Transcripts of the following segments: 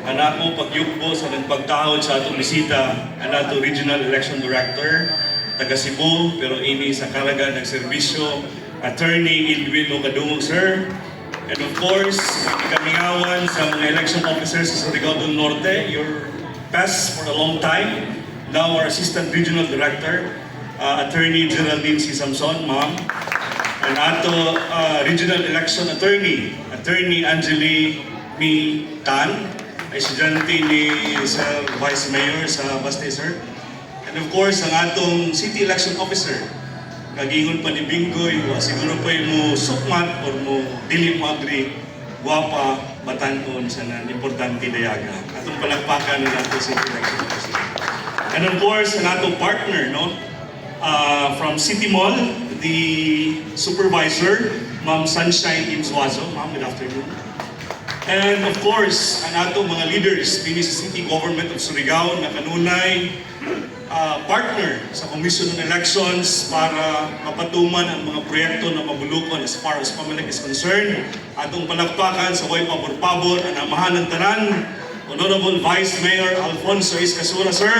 Anak mo pagyukbo sa nagpagtahod sa atong bisita, ato Regional Election Director, taga Cebu, pero ini sa Caraga nagserbisyo, Attorney Edwin Kadungog, sir. And of course, kamingawan sa mga election officers sa Surigao del Norte, your past for a long time. Now our Assistant Regional Director, Attorney Geraldine C. Samson, ma'am. And ato Regional Election Attorney, Attorney Angeli Mi Tan, estudyante ni Sir Vice Mayor sa Baste, sir. And of course, ang atong City Election Officer, kagingon pa ni Bingoy, siguro pa mo sukmat or mo dili mo agri, guwapa, batanon sa nan, importante dayaga. Atong palakpakan ng atong City Election Officer. And of course, ang atong partner, no? From City Mall, the supervisor, Ma'am Sunshine Imswazo. Ma'am, good afternoon. And of course, ang atong mga leaders din sa City Government of Surigao na kanunay partner sa Commission on Elections para mapatuman ang mga proyekto na mabulukon as far as Pamalik is concerned. Atong palakpakan sa way pabor-pabor ang amahan ng tanan, Honorable Vice Mayor Alfonso Iscasura, sir.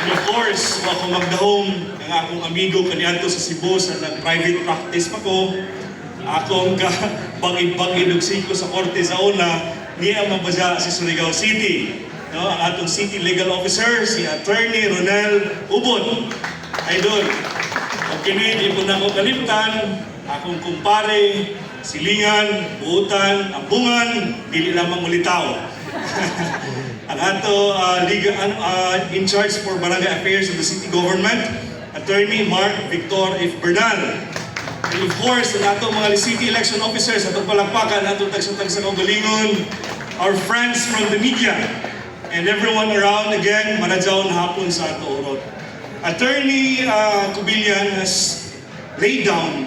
And of course, ako magdahom ng akong amigo kaniadto sa Cebu sa nag-private practice pa ko. Akong bangid-bangid og siko sa korte sa una, niya mabasa si Surigao City. No, ang atong City Legal Officer, si Attorney Ronel Ubon. Idol. O kini, di po na ako kalimtan, akong kumpare, silingan, buutan, ampungan, dili lamang mulitaw. Ang ato in charge for Barangay Affairs of the City Government, Attorney Mark Victor F. Bernal. And of course, ang atong mga city election officers, atong palakpakan, atong tagsa-tagsa kaugalingon, our friends from the media, and everyone around, again, manadyaw na hapon sa ato orot. Attorney Cubillan has laid down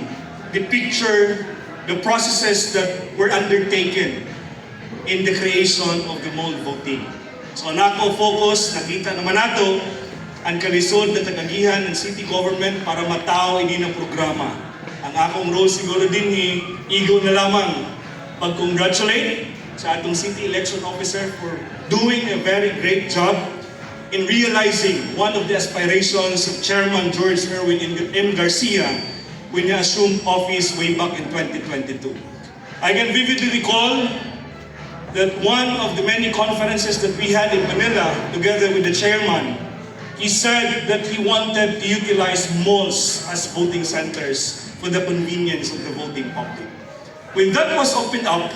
the picture, the processes that were undertaken in the creation of the mall voting. So nako focus, nakita naman nato ang kalisod na tagagihan ng city government para matao ini ng programa. Ang akong role siguro din igo na lamang pag-congratulate sa atong city election officer for doing a very great job in realizing one of the aspirations of Chairman George Erwin M. Garcia when he assumed office way back in 2022. I can vividly recall that one of the many conferences that we had in Manila together with the chairman, he said that he wanted to utilize malls as voting centers for the convenience of the voting public. When that was opened up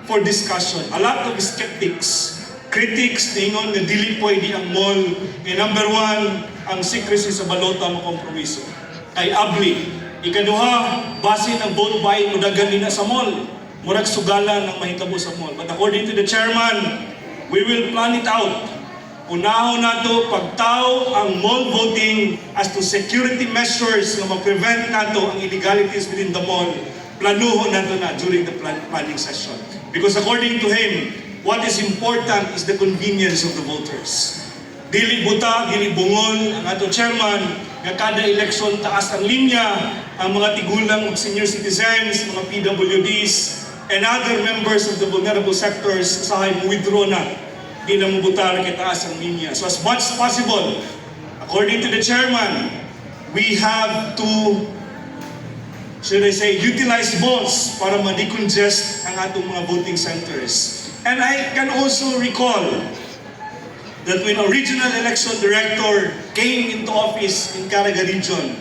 for discussion, a lot of skeptics, critics, tingon na dili pwede ang mall. Number one, ang secrecy sa balota mo kompromiso. Kay abli. Ikaduha, basin ang vote buying mo dagan nila sa mall. Murag sugalan ang mahitabo sa mall. But according to the chairman, we will plan it out. Unahon nato pagtao ang mall voting as to security measures na mag-prevent nato ang illegalities within the mall. Planuhon nato na during the planning session. Because according to him, what is important is the convenience of the voters. Dili buta, dili bungol ang ato chairman nga kada eleksyon taas ang linya ang mga tigulang of senior citizens, mga PWDs, and other members of the vulnerable sectors usahay mo withdraw na. Di na mabutar kitaas ang linya. So as much as possible, according to the chairman, we have to, should I say, utilize malls para ma-decongest ang atong mga voting centers. And I can also recall that when a regional election director came into office in Caraga region,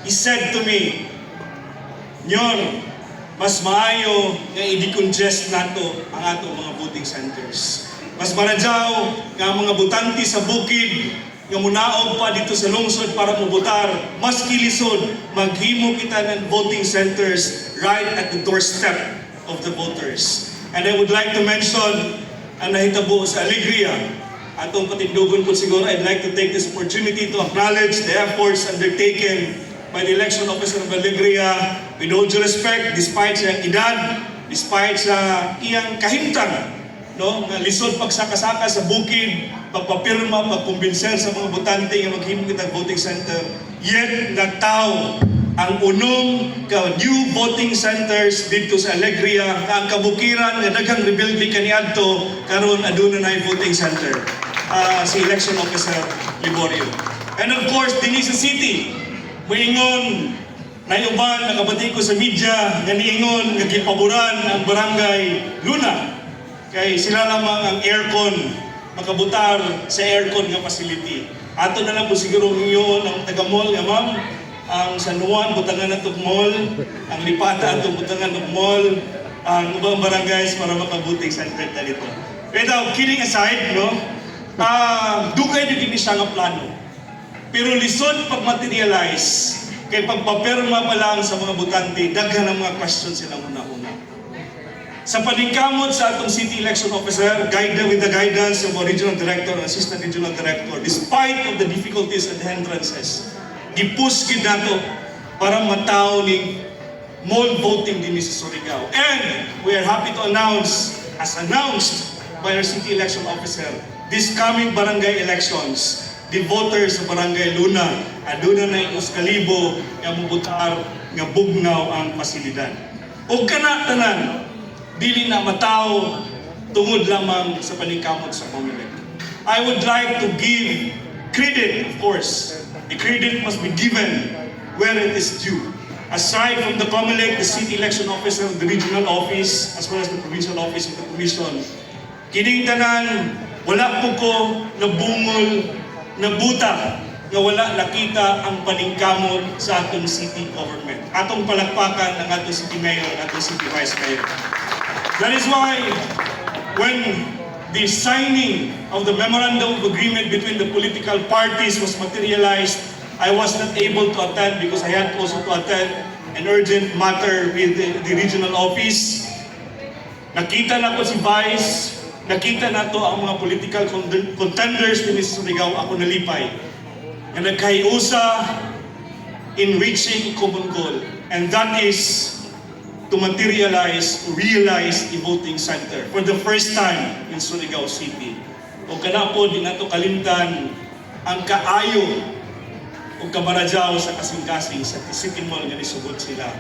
he said to me, Nyor, mas maayo nga i-decongest nato ang atong mga voting centers. Mas maradyaw nga mga butante sa bukid nga munaog pa dito sa lungsod para mobotar, mas kilisod maghimo kita ng voting centers right at the doorstep of the voters. And I would like to mention ang nahitabo sa Alegria. Atong patindugon po siguro, I'd like to take this opportunity to acknowledge the efforts undertaken by the election officer of Alegria. With all due respect, despite sa edad, despite sa iyang kahimtang, no, nga lisod pagsaka-saka sa bukid, pagpapirma, pagkumbinser sa mga botante nga maghimo kitang voting center, yet nagtao ang unong new voting centers dito sa Alegria, ang kabukiran nga daghang rebuilding kaniadto karon aduna nay voting center si election officer Liborio. And of course dinhi sa city moingon na uban nakabati ko sa media nga niingon nga gipaboran ang barangay Luna kay sila lamang ang aircon makabutar sa aircon nga facility. Ato na lang po siguro ngayon ang taga-mall nga ma'am, ang San Juan, butangan na itong mall, ang Lipata, itong butangan ng mall, ang ibang barangays para makabuting center na dito. Pero kidding aside, no, dugay na din siya nga plano. Pero lisod pag materialize, kay pagpapirma pa lang sa mga butante, daghan ang mga questions silang una-una. Sa paningkamot sa atong city election officer, with the guidance of our regional director and assistant regional director, despite of the difficulties and hindrances, gipush gid nato para mataw ning mall voting din sa Surigao. And we are happy to announce, as announced by our city election officer, this coming barangay elections, the voters sa barangay Luna, aduna na yung kalibo nga mubutar nga bugnaw ang pasilidad. O kana tanan, dili na mataw tungod lamang sa paningkamot sa Comelec. I would like to give credit, of course. The credit must be given where it is due. Aside from the Comelec, the city election officer, the regional office, as well as the provincial office of the commission, kining tanan, wala po ko nabungol, nabuta, nga wala nakita ang paningkamot sa atong city government. Atong palakpakan ang atong city mayor, atong city vice mayor. That is why, when the signing of the memorandum of agreement between the political parties was materialized, I was not able to attend because I had also to attend an urgent matter with the regional office. Nakita na ko si Vice, nakita na to ang mga political contenders din sa Surigao, ako nalipay. Na nagkaiusa in reaching a common goal. And that is to materialize, realize the voting center for the first time in Surigao City. O kana po din nato kalimtan ang kaayo o kabaradyaw sa kasing-kasing sa City Mall nga nisugod sila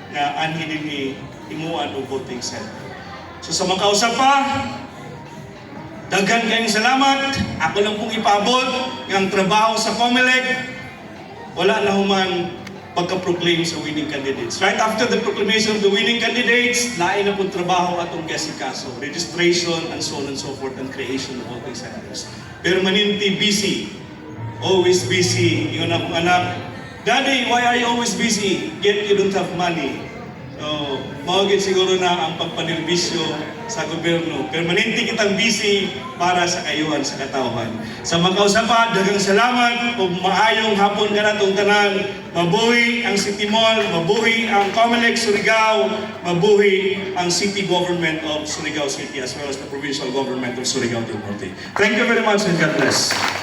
nga anhin ni imuan o voting center. So sa mga kausap pa, daghan kayong salamat. Ako lang pong ipabot ng trabaho sa Comelec. Wala na human pagka-proclaim sa winning candidates. Right after the proclamation of the winning candidates, lain na pong trabaho atong gasikaso, registration, and so on and so forth, and creation of voting centers. Pero maninti busy, always busy. Yun akong anak, Daddy, why are you always busy? Yet you don't have money. So, mawagin siguro na ang pagpanerbisyo sa gobyerno. Permanente kitang busy para sa kayuhan sa katawhan. Sa mga kausapan, daghang salamat o maayong hapon ka na itong tanan. Mabuhi ang City Mall, mabuhi ang Comelec Surigao, mabuhi ang City Government of Surigao City as well as the Provincial Government of Surigao del Norte. Thank you very much and God bless.